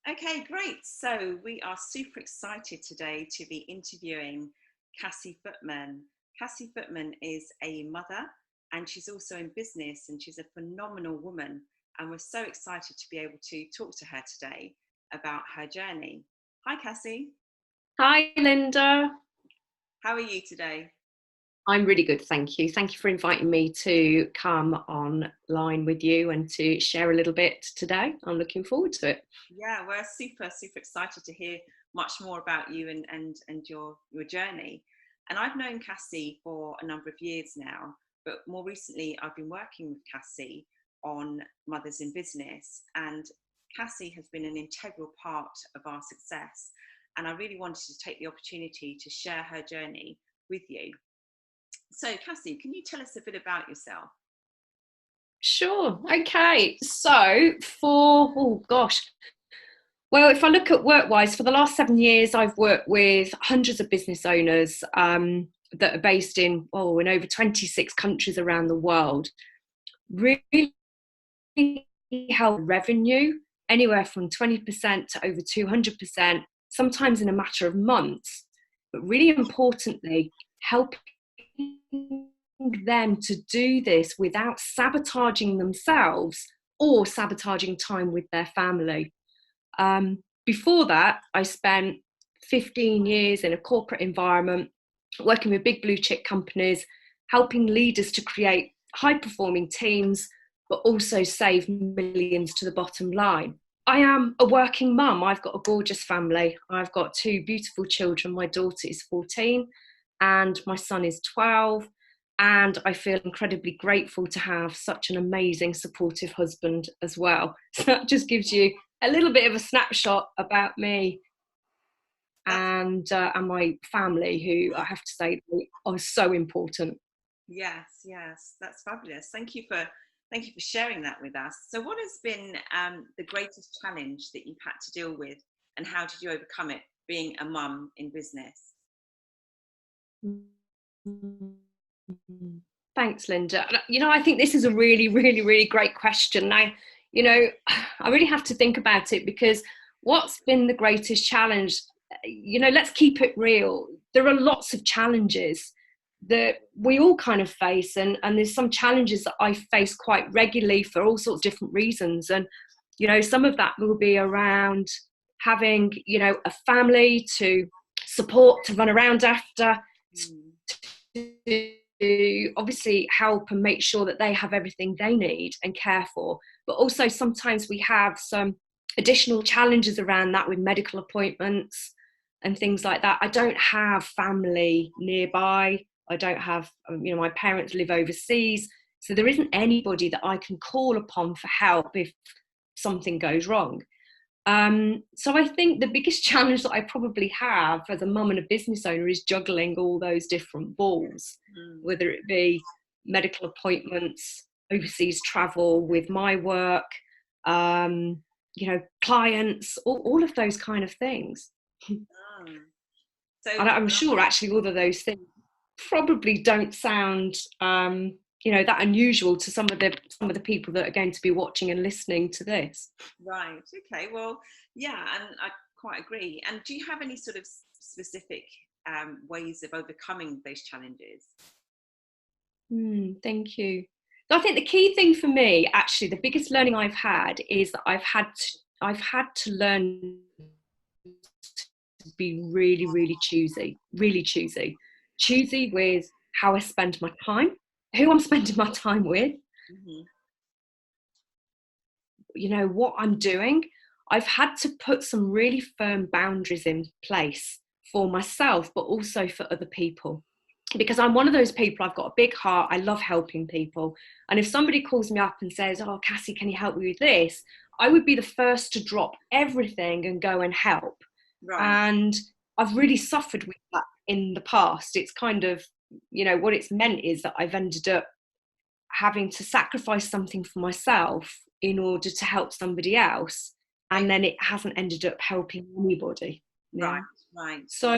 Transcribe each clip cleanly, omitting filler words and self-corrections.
Okay, great. So we are super excited today to be interviewing Cassie Footman. Cassie Footman is a mother and she's also in business and she's a phenomenal woman. And we're so excited to be able to talk to her today about her journey. Hi, Cassie. Hi, Linda. How are you today? I'm really good, thank you. Thank you for inviting me to come online with you and to share a little bit today. I'm looking forward to it. Yeah, we're super excited to hear much more about you and your journey. And I've known Cassie for a number of years now, but more recently I've been working with Cassie on Mothers in Business, and Cassie has been an integral part of our success. And I really wanted to take the opportunity to share her journey with you. So, Cassie, can you tell us a bit about yourself? Sure. Okay. So well, if I look at work-wise, for the last 7 years, I've worked with hundreds of business owners that are based in over 26 countries around the world. Really help revenue anywhere from 20% to over 200%, sometimes in a matter of months. But really importantly, helping them to do this without sabotaging themselves or sabotaging time with their family. Before that, I spent 15 years in a corporate environment, working with big blue chip companies, helping leaders to create high-performing teams, but also save millions to the bottom line. I am a working mum. I've got a gorgeous family. I've got 2 beautiful children. My daughter is 14 and my son is 12. And I feel incredibly grateful to have such an amazing, supportive husband as well. So that just gives you a little bit of a snapshot about me and my family, who I have to say are so important. Yes, that's fabulous. Thank you for sharing that with us. So, what has been the greatest challenge that you've had to deal with, and how did you overcome it, being a mum in business? Thanks, Linda. I think this is a really great question. Now, I really have to think about it, because what's been the greatest challenge? Let's keep it real. There are lots of challenges that we all kind of face, and there's some challenges that I face quite regularly for all sorts of different reasons. And some of that will be around having a family to support, to run around after, to obviously help and make sure that they have everything they need and care for. But also sometimes we have some additional challenges around that with medical appointments and things like that. I don't have family nearby. I don't have, my parents live overseas. So there isn't anybody that I can call upon for help if something goes wrong. So I think the biggest challenge that I probably have as a mum and a business owner is juggling all those different balls, whether it be medical appointments, overseas travel with my work, clients, all of those kind of things. So I'm sure actually all of those things probably don't sound that unusual to some of the people that are going to be watching and listening to this. Right. Okay. Well, yeah, and I quite agree. And do you have any sort of specific ways of overcoming those challenges? Thank you. So I think the key thing for me, actually, the biggest learning I've had is that I've had to learn to be really choosy with how I spend my time, who I'm spending my time with, what I'm doing. I've had to put some really firm boundaries in place for myself, but also for other people. Because I'm one of those people, I've got a big heart, I love helping people. And if somebody calls me up and says, "Oh, Cassie, can you help me with this?" I would be the first to drop everything and go and help. Right. And I've really suffered with that in the past. It's kind of, what it's meant is that I've ended up having to sacrifice something for myself in order to help somebody else. And then it hasn't ended up helping anybody. Right, Yeah. right. So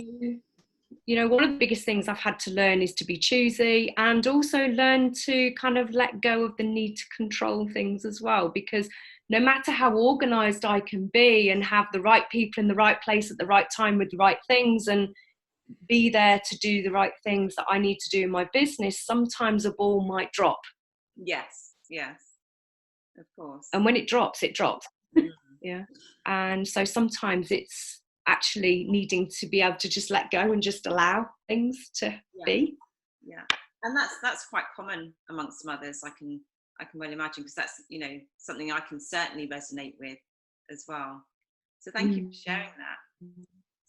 you know, one of the biggest things I've had to learn is to be choosy, and also learn to kind of let go of the need to control things as well, because no matter how organized I can be and have the right people in the right place at the right time with the right things and be there to do the right things that I need to do in my business, sometimes a ball might drop. Yes, of course. And when it drops, it drops. Yeah. And so sometimes it's actually needing to be able to just let go and just allow things to be. Yeah. And that's quite common amongst mothers, I can well imagine, because that's, you know, something I can certainly resonate with as well. So thank you for sharing that.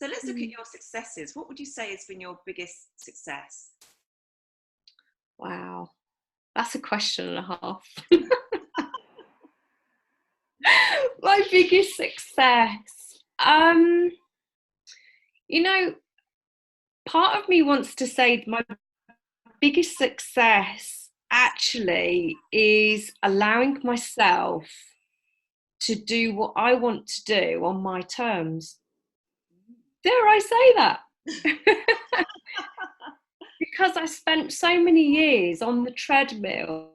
So let's look at your successes. What would you say has been your biggest success? Wow, that's a question and a half. My biggest success. You know, part of me wants to say my biggest success actually is allowing myself to do what I want to do on my terms. Dare I say that? Because I spent so many years on the treadmill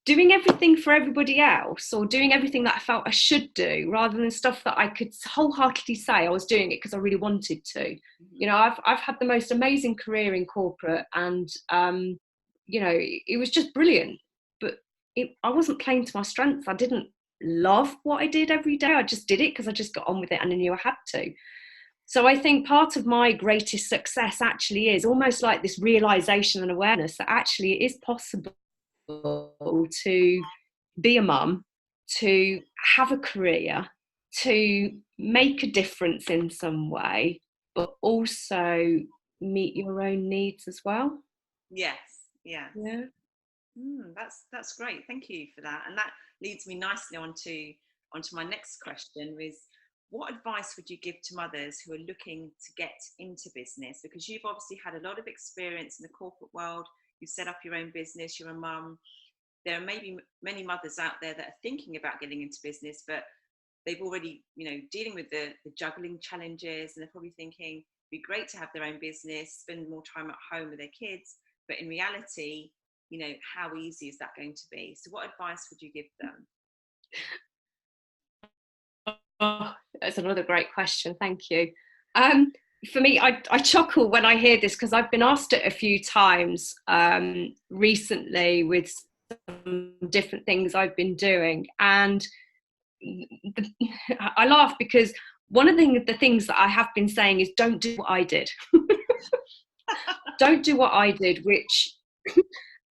doing everything for everybody else, or doing everything that I felt I should do, rather than stuff that I could wholeheartedly say I was doing it because I really wanted to. You know, I've had the most amazing career in corporate, and you know, it was just brilliant, but I wasn't playing to my strengths. I didn't love what I did every day. I just did it because I just got on with it and I knew I had to. So I think part of my greatest success actually is almost like this realization and awareness that actually it is possible to be a mum, to have a career, to make a difference in some way, but also meet your own needs as well. Yes. Yeah. That's great. Thank you for that. And that leads me nicely onto my next question, is what advice would you give to mothers who are looking to get into business? Because you've obviously had a lot of experience in the corporate world. You set up your own business, you're a mum. There are maybe many mothers out there that are thinking about getting into business, but they've already, you know, dealing with the juggling challenges, and they're probably thinking it'd be great to have their own business, spend more time at home with their kids, but in reality, you know, how easy is that going to be? So what advice would you give them? Oh, that's another great question. Thank you. For me, I chuckle when I hear this, because I've been asked it a few times recently with some different things I've been doing. And I laugh because one of the things that I have been saying is don't do what I did. Don't do what I did, which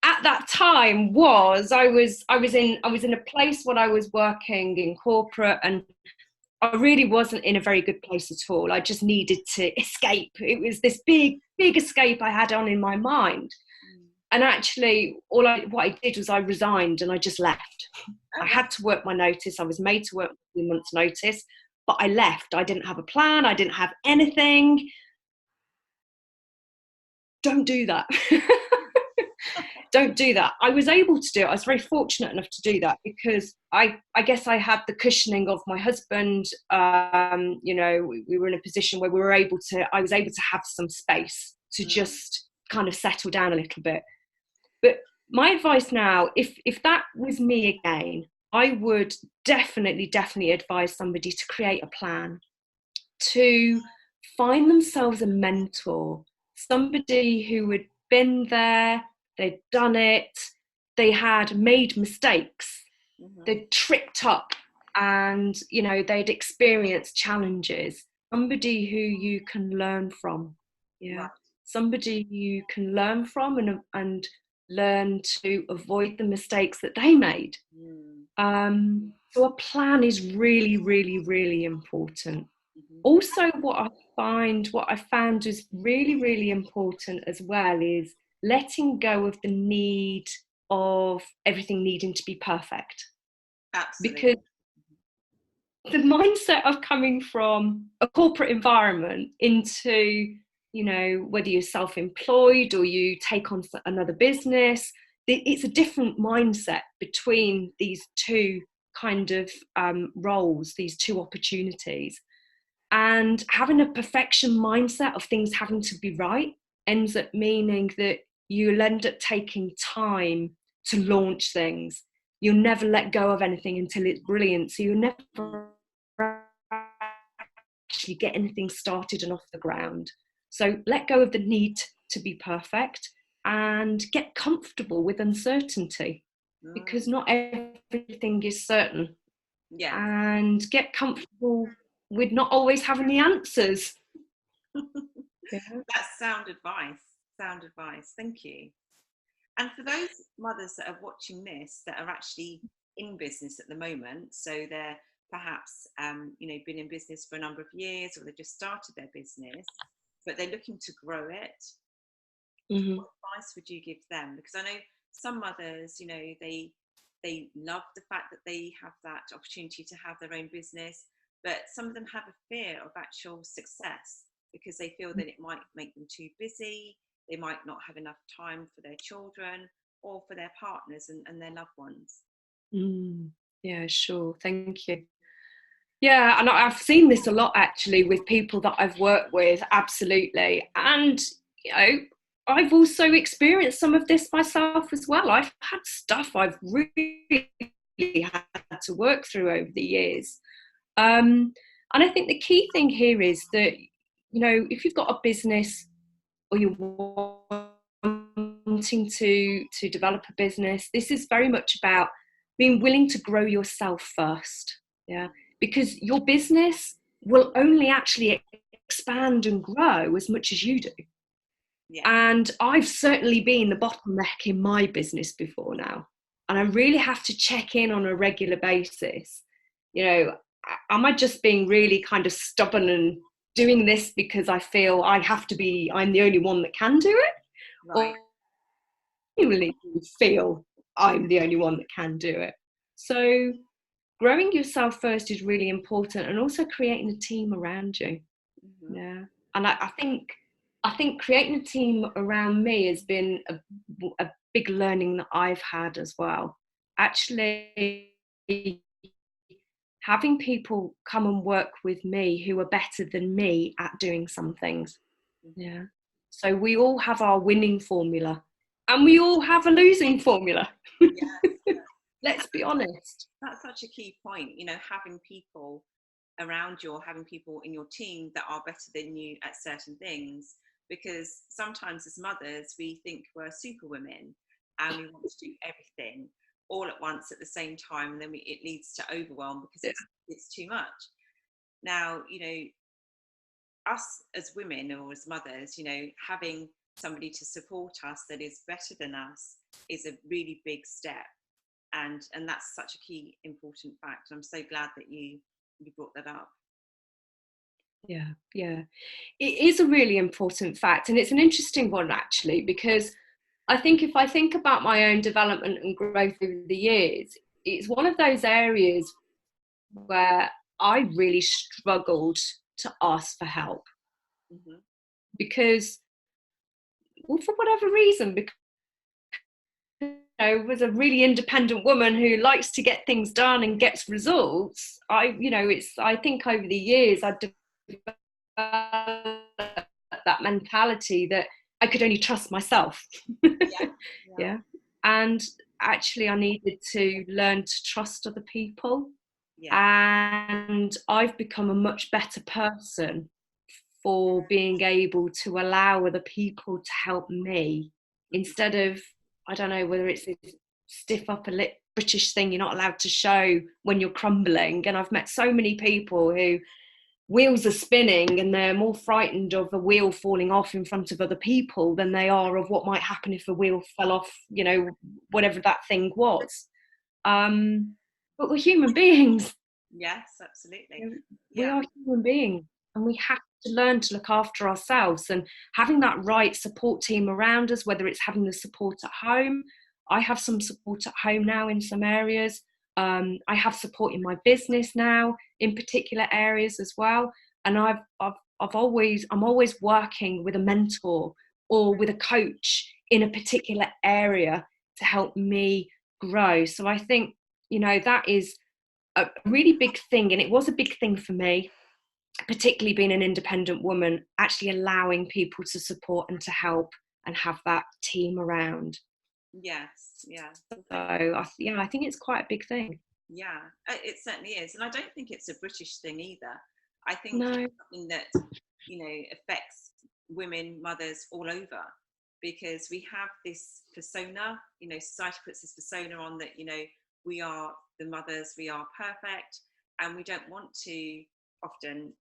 at that time was I was in a place when I was working in corporate, and I really wasn't in a very good place at all. I just needed to escape. It was this big escape I had on in my mind. And actually, what I did was I resigned and I just left. I had to work my notice. I was made to work 3 months' notice, but I left. I didn't have a plan. I didn't have anything. Don't do that. Don't do that. I was able to do it. I was very fortunate enough to do that because I guess I had the cushioning of my husband. You know, we were in a position where I was able to have some space to just kind of settle down a little bit. But my advice now, if that was me again, I would definitely advise somebody to create a plan, to find themselves a mentor, somebody who had been there, they'd done it, they had made mistakes, they'd tripped up, and you know, they'd experienced challenges. Somebody who you can learn from. Yeah. Right. Somebody you can learn from and learn to avoid the mistakes that they made. So a plan is really, really, really important. Also, what I found is really, really important as well is letting go of the need of everything needing to be perfect. Absolutely. Because the mindset of coming from a corporate environment into, you know, whether you're self-employed or you take on another business, it's a different mindset between these two kind of roles, these two opportunities. And having a perfection mindset of things having to be right ends up meaning that you'll end up taking time to launch things. You'll never let go of anything until it's brilliant. So you'll never actually get anything started and off the ground. So let go of the need to be perfect and get comfortable with uncertainty, because not everything is certain. Yeah. And get comfortable with not always having the answers. Yeah. That's sound advice. Sound advice. Thank you. And for those mothers that are watching this that are actually in business at the moment, so they're perhaps been in business for a number of years, or they've just started their business, but they're looking to grow it. Mm-hmm. What advice would you give them? Because I know some mothers, they love the fact that they have that opportunity to have their own business, but some of them have a fear of actual success because they feel that it might make them too busy. They might not have enough time for their children or for their partners and their loved ones. Yeah, sure. Thank you. Yeah, and I've seen this a lot actually with people that I've worked with, absolutely. And, I've also experienced some of this myself as well. I've had stuff I've really had to work through over the years. And I think the key thing here is that, if you've got a business or you're wanting to develop a business, this is very much about being willing to grow yourself first. Yeah, because your business will only actually expand and grow as much as you do. Yeah. And I've certainly been the bottleneck in my business before now. And I really have to check in on a regular basis. Am I just being really kind of stubborn and doing this because I feel I'm the only one that can do it? Right. Or genuinely feel I'm the only one that can do it. So growing yourself first is really important, and also creating a team around you. Mm-hmm. Yeah. And I think creating a team around me has been a big learning that I've had as well. Actually, having people come and work with me who are better than me at doing some things. Yeah. So we all have our winning formula, and we all have a losing formula. Yes. Let's be honest. That's such a key point, having people around you or having people in your team that are better than you at certain things, because sometimes as mothers we think we're superwomen and we want to do everything all at once at the same time, and then it leads to overwhelm because it's too much. Now, us as women or as mothers, having somebody to support us that is better than us is a really big step, and that's such a key important fact. I'm so glad that you brought that up. Yeah, it is a really important fact, and it's an interesting one actually, because I think if I think about my own development and growth over the years, it's one of those areas where I really struggled to ask for help. Mm-hmm. Because, well, for whatever reason, because was a really independent woman who likes to get things done and gets results. I think over the years I developed that mentality that I could only trust myself. Yeah. And actually I needed to learn to trust other people. And I've become a much better person for being able to allow other people to help me, instead of, I don't know whether it's this stiff upper lip British thing you're not allowed to show when you're crumbling. And I've met so many people who wheels are spinning and they're more frightened of a wheel falling off in front of other people than they are of what might happen if a wheel fell off, whatever that thing was. But we're human beings. Yes, absolutely. We are human beings, and we have to learn to look after ourselves, and having that right support team around us, whether it's having the support at home. I have some support at home now in some areas. I have support in my business now in particular areas as well. And I'm always working with a mentor or with a coach in a particular area to help me grow. So I think, that is a really big thing, and it was a big thing for me. particularly being an independent woman, actually allowing people to support and to help and have that team around. Yes, yeah. So I think it's quite a big thing. Yeah, it certainly is. And I don't think it's a British thing either. I think No. it's something that, affects women, mothers all over, because we have this persona, society puts this persona on that, we are the mothers, we are perfect, and we don't want to often,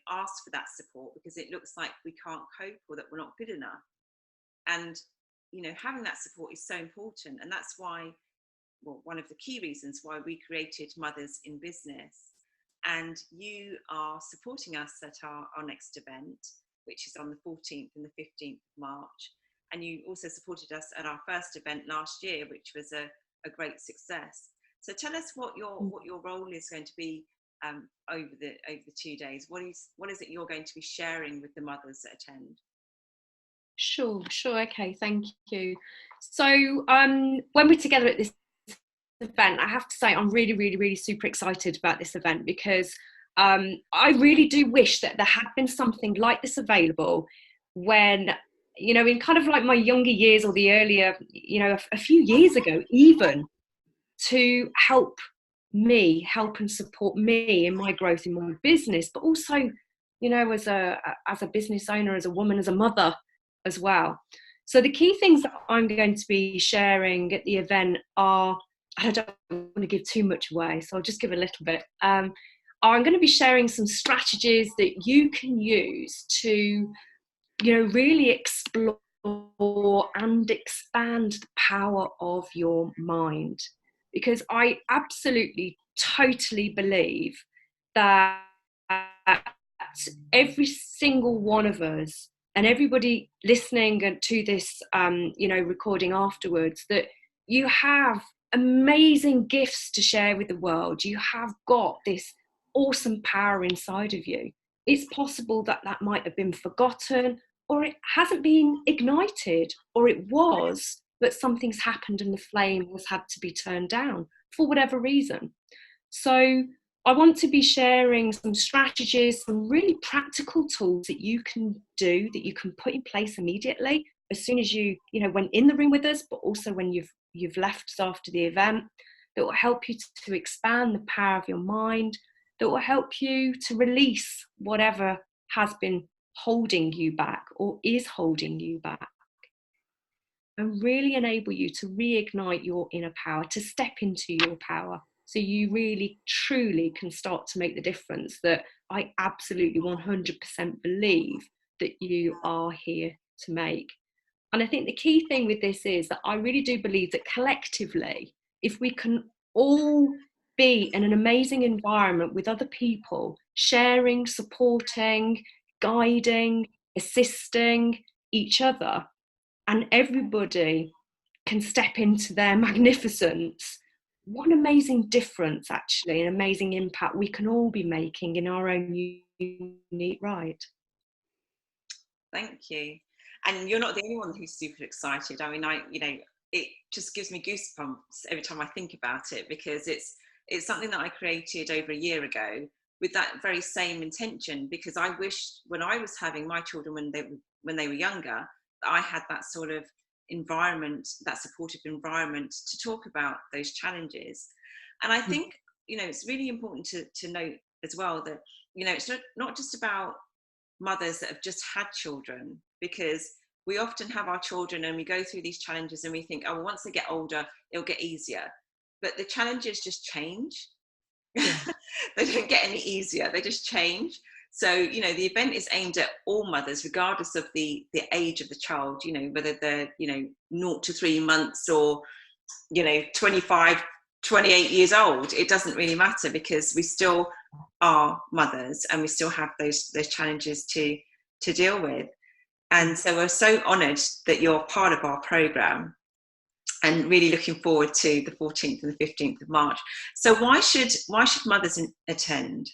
ask for that support because it looks like we can't cope or that we're not good enough. And, having that support is so important. And that's why, one of the key reasons why we created Mothers in Business. And you are supporting us at our next event, which is on the 14th and the 15th of March. And you also supported us at our first event last year, which was a great success. So tell us what your role is going to be over the 2 days. What is it you're going to be sharing with the mothers that attend? Sure. Okay, thank you. So when we're together at this event, I have to say I'm really, really, really super excited about this event, because I really do wish that there had been something like this available when, in kind of like my younger years, or the earlier, a few years ago even, to help and support me in my growth in my business, but also, as a business owner, as a woman, as a mother as well. So the key things that I'm going to be sharing at the event are, I don't want to give too much away, so I'll just give a little bit. I'm going to be sharing some strategies that you can use to, really explore and expand the power of your mind. Because I absolutely, totally believe that every single one of us, and everybody listening to this, recording afterwards, that you have amazing gifts to share with the world. You have got this awesome power inside of you. It's possible that might have been forgotten, or it hasn't been ignited, or it was, but something's happened and the flame has had to be turned down for whatever reason. So I want to be sharing some strategies, some really practical tools that you can do, that you can put in place immediately as soon as you went in the room with us, but also when you've left after the event, that will help you to expand the power of your mind, that will help you to release whatever has been holding you back or is holding you back, and really enable you to reignite your inner power, to step into your power, so you really truly can start to make the difference that I absolutely 100% believe that you are here to make. And I think the key thing with this is that I really do believe that collectively, if we can all be in an amazing environment with other people, sharing, supporting, guiding, assisting each other, and everybody can step into their magnificence, what an amazing difference, actually, an amazing impact we can all be making in our own unique right. Thank you. And you're not the only one who's super excited. I mean, it just gives me goosebumps every time I think about it, because it's something that I created over a year ago with that very same intention, because I wished when I was having my children when they were younger, that I had that sort of environment, that supportive environment to talk about those challenges. And I think, it's really important to note as well that, it's not just about mothers that have just had children, because we often have our children and we go through these challenges and we think, oh, once they get older, it'll get easier. But the challenges just change. Yeah. They don't get any easier, they just change. So, the event is aimed at all mothers, regardless of the age of the child, whether they're, 0 to 3 months or, 25, 28 years old. It doesn't really matter, because we still are mothers and we still have those challenges to deal with. And so we're so honoured that you're part of our programme, and really looking forward to the 14th and the 15th of March. So why should mothers attend?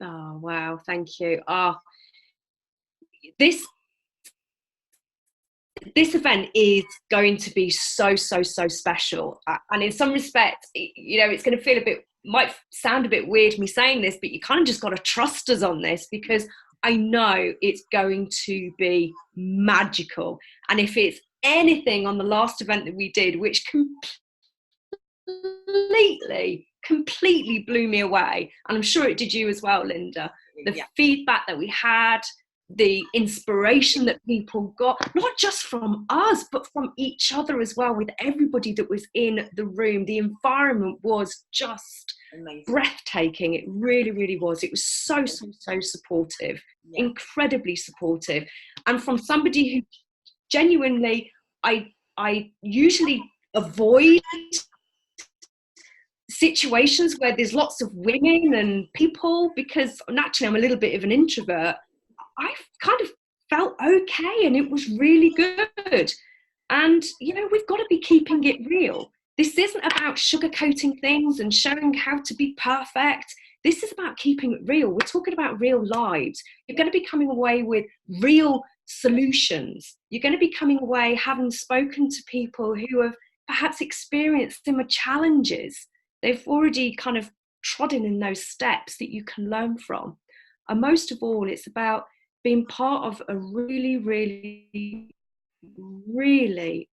Oh, wow, thank you. This event is going to be so special, and in some respects, it's going to feel a bit might sound a bit weird me saying this, but you kind of just got to trust us on this, because I know it's going to be magical. And if it's anything on the last event that we did, which completely blew me away, and I'm sure it did you as well, Linda, the feedback that we had, the inspiration that people got, not just from us, but from each other as well, with everybody that was in the room. The environment was just amazing, breathtaking. It really was. It was so supportive, incredibly supportive. And from somebody who genuinely, I usually avoid situations where there's lots of women and people, because naturally I'm a little bit of an introvert. I kind of felt okay, and it was really good. And, you know, we've got to be keeping it real. This isn't about sugarcoating things and showing how to be perfect. This is about keeping it real. We're talking about real lives. You're going to be coming away with real solutions. You're going to be coming away having spoken to people who have perhaps experienced similar challenges. They've already kind of trodden in those steps that you can learn from. And most of all, it's about being part of a really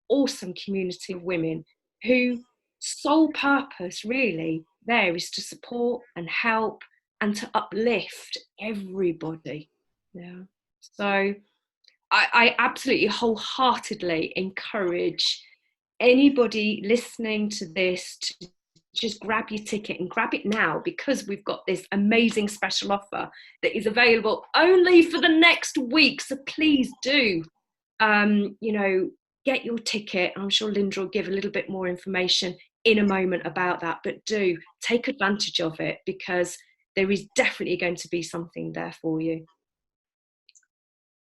awesome community of women whose sole purpose really there is to support and help and to uplift everybody. Yeah. So I absolutely wholeheartedly encourage anybody listening to this to just grab your ticket, and grab it now, because we've got this amazing special offer that is available only for the next week. So please do, you know, get your ticket. I'm sure Linda will give a little bit more information in a moment about that, but do take advantage of it, because there is definitely going to be something there for you.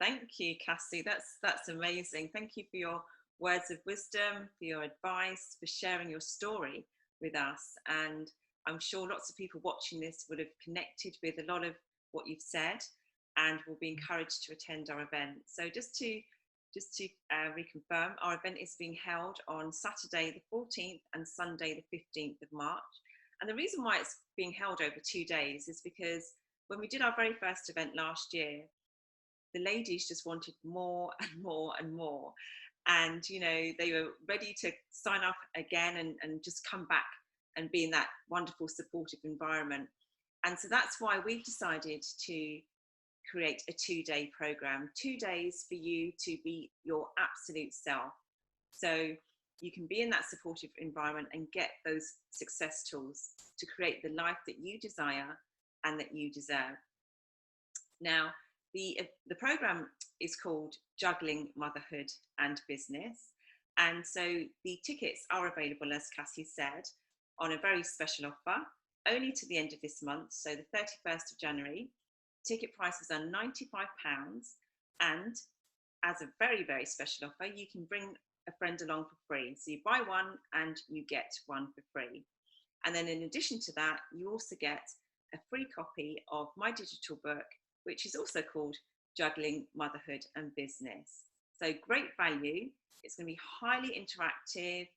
Thank you, Cassie. That's amazing. Thank you for your words of wisdom, for your advice, for sharing your story with us. And I'm sure lots of people watching this would have connected with a lot of what you've said and will be encouraged to attend our event. So just to reconfirm, our event is being held on Saturday the 14th and Sunday the 15th of March. And the reason why it's being held over 2 days is because when we did our very first event last year, the ladies just wanted more and more and more. And, you know, they were ready to sign up again and just come back and be in that wonderful supportive environment. And so that's why we've decided to create a 2-day program, 2 days for you to be your absolute self. So you can be in that supportive environment and get those success tools to create the life that you desire and that you deserve. Now, the program is called Juggling, Motherhood and Business. And so the tickets are available, as Cassie said, on a very special offer, only to the end of this month, so the 31st of January. Ticket prices are £95, and as a very special offer, you can bring a friend along for free. So you buy one and you get one for free. And then in addition to that, you also get a free copy of my digital book, which is also called Juggling, Motherhood and Business. So great value. It's going to be highly interactive,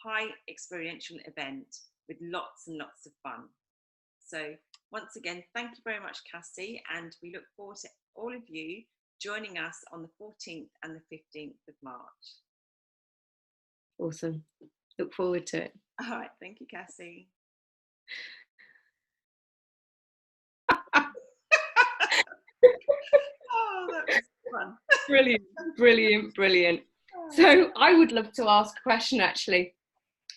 high experiential event with lots and lots of fun. So once again, thank you very much, Cassie, and we look forward to all of you joining us on the 14th and the 15th of March. Awesome. Look forward to it. All right. Thank you, Cassie. Oh, that was fun. Brilliant. So I would love to ask a question, actually.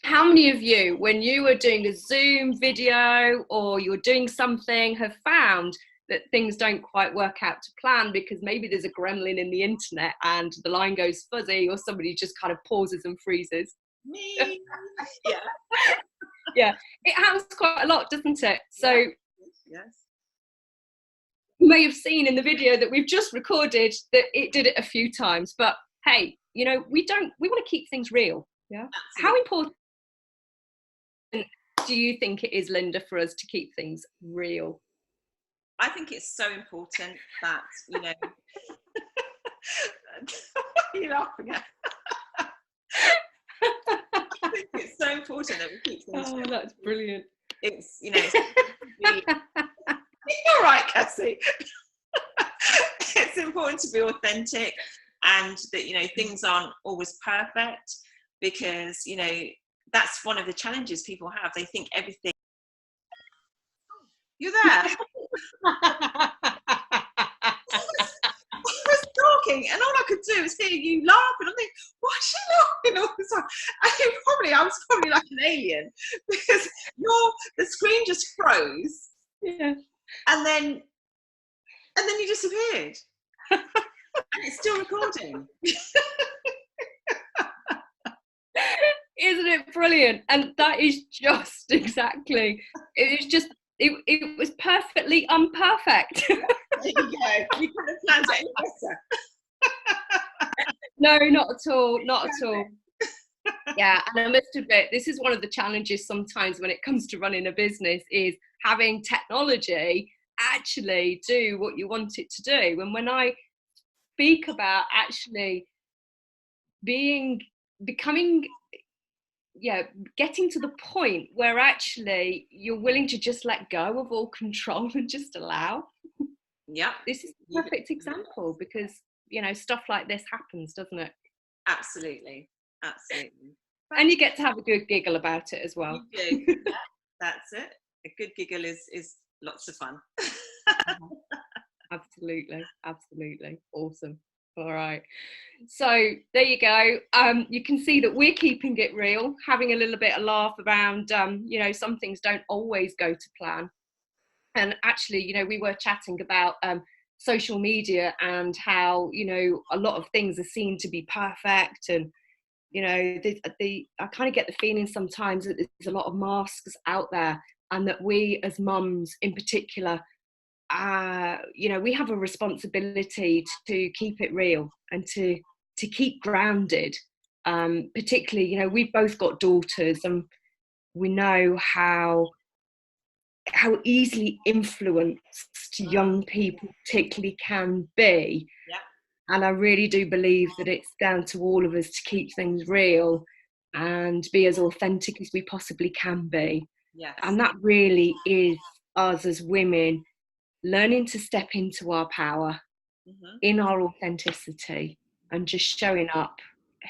How many of you, when you were doing a Zoom video or you're doing something, have found that things don't quite work out to plan because maybe there's a gremlin in the internet and the line goes fuzzy, or somebody just kind of pauses and freezes? Me. Yeah. Yeah, it happens quite a lot, doesn't it? So yes. You may have seen in the video that we've just recorded that it did it a few times, but hey, you know, we want to keep things real. Yeah. Absolutely. How important do you think it is, Linda, for us to keep things real? I think it's so important that, you know, what are you laughing at? I think it's so important that we keep things real. That's brilliant. It's, you know, you're right, Cassie. It's important to be authentic, and that, you know, things aren't always perfect, because, you know, that's one of the challenges people have. They think everything. You're there. I was talking, and all I could do was hear you laughing. I'm thinking, why is she laughing all the time? And I was probably like an alien, because the screen just froze. Yeah. And then you disappeared. And it's still recording. Isn't it brilliant? And that is just exactly, it was perfectly unperfect. There you go. You couldn't have planned it any better. No, not at all. Not at all. Yeah, and I must admit, this is one of the challenges sometimes when it comes to running a business, is having technology actually do what you want it to do. And when I speak about actually becoming, getting to the point where actually you're willing to just let go of all control and just allow. Yeah. This is a perfect example, because, you know, stuff like this happens, doesn't it? Absolutely. Absolutely. And you get to have a good giggle about it as well. You do. Yeah, that's it. A good giggle is lots of fun. Absolutely. Absolutely. Awesome. All right. So there you go. You can see that we're keeping it real, having a little bit of laugh around, you know, some things don't always go to plan. And actually, you know, we were chatting about social media and how, you know, a lot of things are seen to be perfect. And, you know, I kind of get the feeling sometimes that there's a lot of masks out there, and that we as mums in particular, you know, we have a responsibility to keep it real and to keep grounded. Particularly, you know, we've both got daughters, and we know how easily influenced young people particularly can be. Yeah. And I really do believe that it's down to all of us to keep things real and be as authentic as we possibly can be. Yes. And that really is us as women learning to step into our power, in our authenticity, and just showing up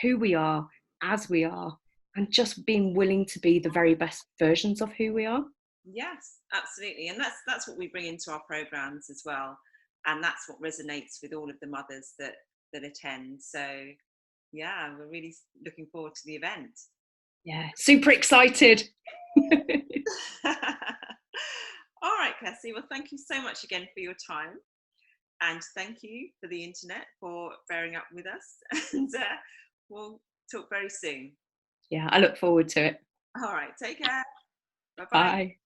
who we are, as we are, and just being willing to be the very best versions of who we are. Yes, absolutely. And that's what we bring into our programs as well. And that's what resonates with all of the mothers that attend. So yeah, we're really looking forward to the event. Yeah, super excited. All right, Cassie. Well, thank you so much again for your time. And thank you for the internet for bearing up with us. And we'll talk very soon. Yeah, I look forward to it. All right, take care. Bye-bye. Bye.